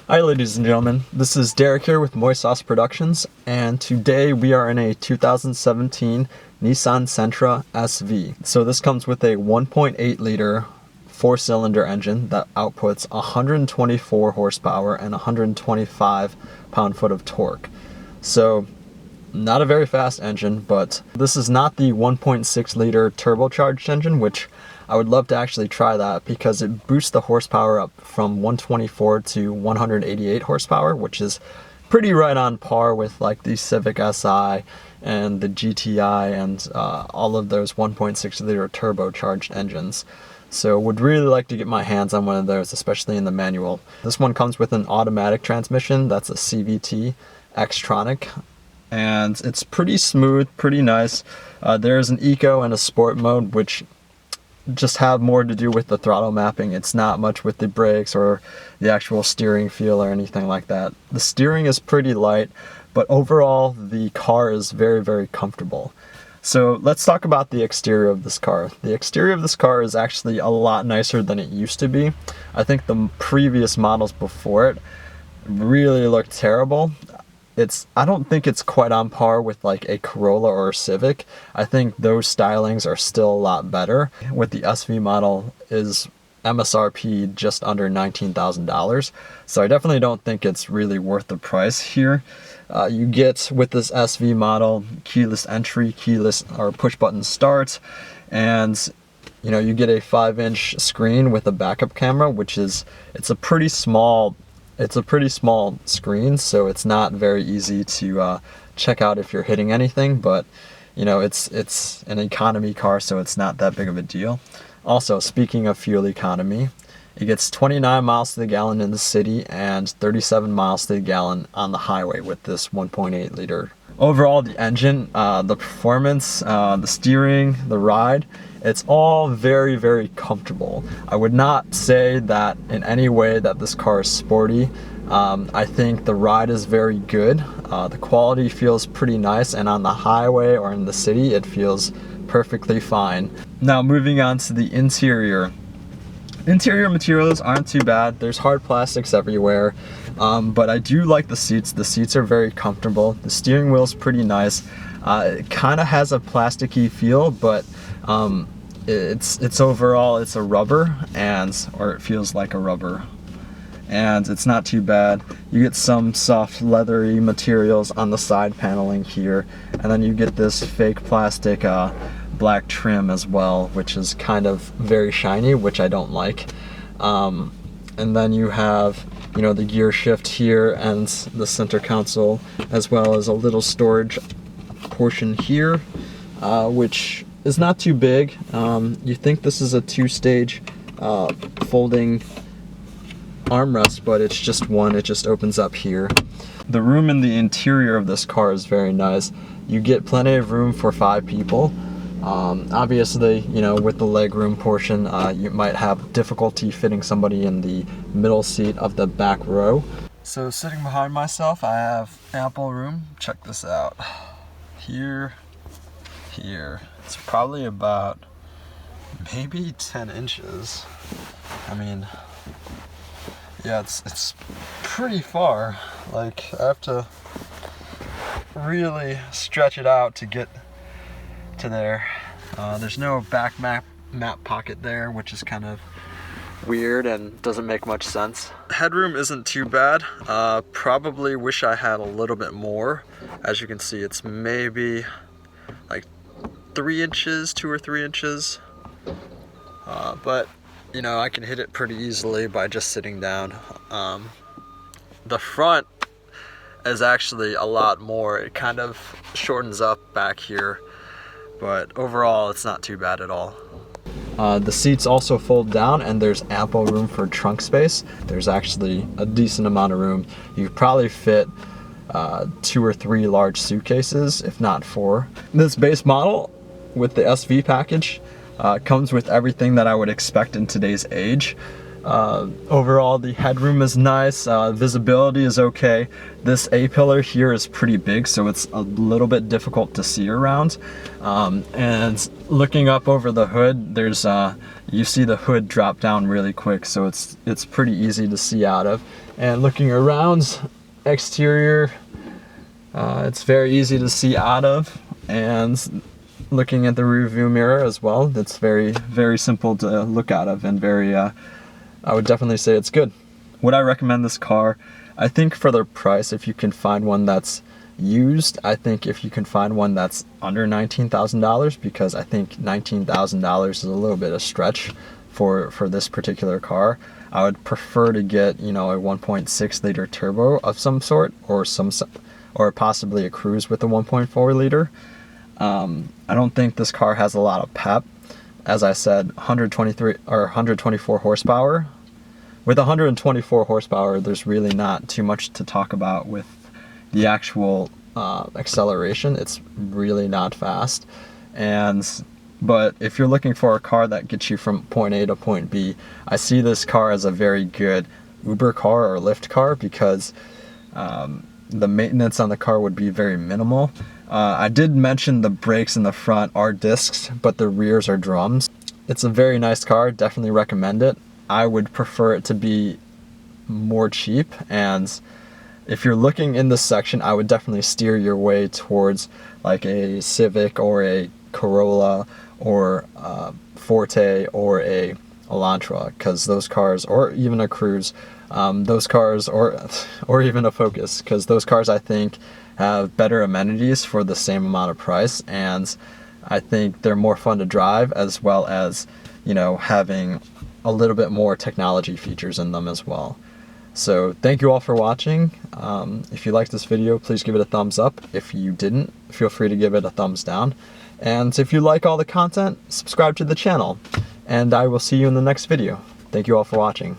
Hi ladies and gentlemen, this is Derrick here with Moist Sauce Productions, and today we are in a 2017 Nissan Sentra SV. So this comes with a 1.8 liter 4-cylinder engine that outputs 124 horsepower and 125 pound-foot of torque. So not a very fast engine, but this is not the 1.6 liter turbocharged engine, which I would love to actually try that because it boosts the horsepower up from 124 to 188 horsepower, which is pretty right on par with like the Civic Si and the GTI and all of those 1.6 liter turbocharged engines. So would really like to get my hands on one of those, especially in the manual. This one comes with an automatic transmission. That's a CVT Xtronic. And it's pretty smooth, pretty nice. There's an eco and a sport mode, which just have more to do with the throttle mapping. It's not much with the brakes or the actual steering feel or anything like that. The steering is pretty light, but overall the car is very, very comfortable. So let's talk about the exterior of this car. The exterior of this car is actually a lot nicer than it used to be. I think the previous models before it really looked terrible. I don't think it's quite on par with like a Corolla or a Civic. I think those stylings are still a lot better. With the SV model is MSRP just under $19,000. So I definitely don't think it's really worth the price here. You get with this SV model keyless entry, keyless or push button start, and you get a 5-inch screen with a backup camera, which is it's a pretty small screen, so it's not very easy to check out if you're hitting anything, but it's an economy car, so it's not that big of a deal. Also, speaking of fuel economy, it gets 29 miles to the gallon in the city and 37 miles to the gallon on the highway with this 1.8 liter. Overall, the engine, the performance, the steering, the ride, it's all very, very comfortable. I would not say that in any way that this car is sporty. I think the ride is very good. The quality feels pretty nice, and on the highway or in the city, it feels perfectly fine. Now moving on to the interior. Interior materials aren't too bad. There's hard plastics everywhere, but I do like the seats. The seats are very comfortable. The steering wheel's pretty nice. It kind of has a plasticky feel, but it's overall it's a rubber, or it feels like a rubber, and it's not too bad. You get some soft leathery materials on the side paneling here, and then you get this fake plastic black trim as well, which is kind of very shiny, which I don't like. And then you have the gear shift here and the center console, as well as a little storage portion here, which is not too big. You think this is a 2-stage folding armrest, but it's just one. It just opens up here. The room in the interior of this car is very nice. You get plenty of room for 5 people. Obviously, with the legroom portion, you might have difficulty fitting somebody in the middle seat of the back row. So sitting behind myself, I have ample room. Check this out. Here. It's probably about maybe 10 inches. I mean, yeah, it's pretty far. Like, I have to really stretch it out to get to there. There's no back map pocket there, which is kind of weird and doesn't make much sense. Headroom isn't too bad. Probably wish I had a little bit more. As you can see, it's maybe like 3 inches, 2 or 3 inches. But I can hit it pretty easily by just sitting down. The front is actually a lot more. It kind of shortens up back here, but overall it's not too bad at all. The seats also fold down, and there's ample room for trunk space. There's actually a decent amount of room. You could probably fit 2 or 3 large suitcases, if not 4. This base model with the SV package comes with everything that I would expect in today's age. Overall, the headroom is nice, visibility is okay. This A-pillar here is pretty big, so it's a little bit difficult to see around. And looking up over the hood, there's you see the hood drop down really quick, so it's pretty easy to see out of. And looking around, exterior, it's very easy to see out of. And looking at the rear view mirror as well, it's very, very simple to look out of, and very I would definitely say it's good. Would I recommend this car? I think for the price, if you can find one that's used, I think if you can find one that's under $19,000, because I think $19,000 is a little bit of a stretch for this particular car. I would prefer to get, you know, a 1.6 liter turbo of some sort, or possibly a Cruze with a 1.4 liter. I don't think this car has a lot of pep. As I said, 123 or 124 horsepower. With 124 horsepower, there's really not too much to talk about with the actual acceleration. It's really not fast. But if you're looking for a car that gets you from point A to point B, I see this car as a very good Uber car or Lyft car, because the maintenance on the car would be very minimal. I did mention the brakes in the front are discs, but the rears are drums. It's a very nice car, definitely recommend it. I would prefer it to be more cheap, and if you're looking in this section, I would definitely steer your way towards like a Civic or a Corolla or Forte or a Elantra, because those cars, or even a Cruze, those cars, or even a Focus, because those cars I think have better amenities for the same amount of price, and I think they're more fun to drive, as well as, you know, having a little bit more technology features in them as well. So thank you all for watching. If you liked this video, please give it a thumbs up. If you didn't, feel free to give it a thumbs down. And if you like all the content, subscribe to the channel. And I will see you in the next video. Thank you all for watching.